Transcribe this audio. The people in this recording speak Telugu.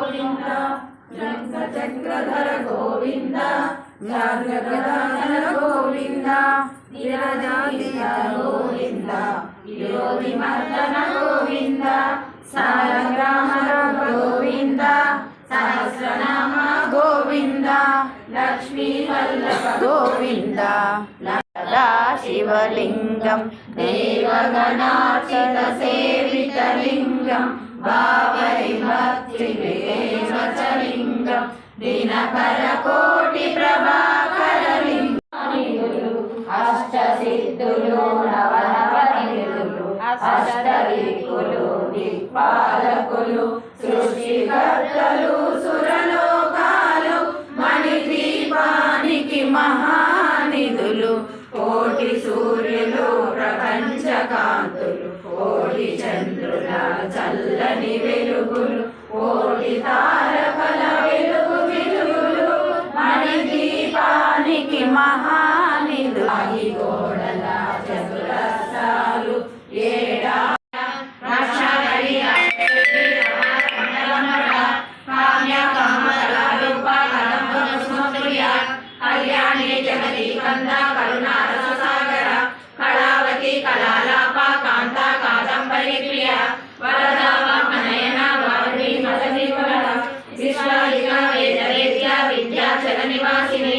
గోవింద శంఖచక్రధర గోవింద వ్యాఘ్రగదాధర గోవింద విరజాదియ గోవింద విరోధి మర్దన గోవింద సాలగ్రామ గోవింద సహస్రనామ గోవింద లక్ష్మీ వల్లభ గోవింద శివలింగం దేవగణార్చిత సేవితలింగం భావై భక్తి వివేచలింగం దినకర కోటి ప్రభాకర లింగం అష్టసిద్ధులు నవనవనిధులు అష్టదిక్కులు దిక్పాలకులు సృష్టికర్తలు సురలోకాలు మణిద్వీపానికి మహానిధులు కోటి సూర్యులు ప్రపంచ కాంతులు కోటి చంద్రుల చల్లని వెలుగులు కోటి తారకల వెలుగు వెలుగులు మణిద్వీపానికి మహానిధులు గోడల చతురస్రాలు ఏడా కళ్యాణి జగతి కంద కరుణారస సాగర కళావతి కళాలాప కాంత కాదంబరి ప్రియ వరదావ మనయన వారి మదనివర విశ్వలిక వేద వేద్య విద్యాచల నివాసిని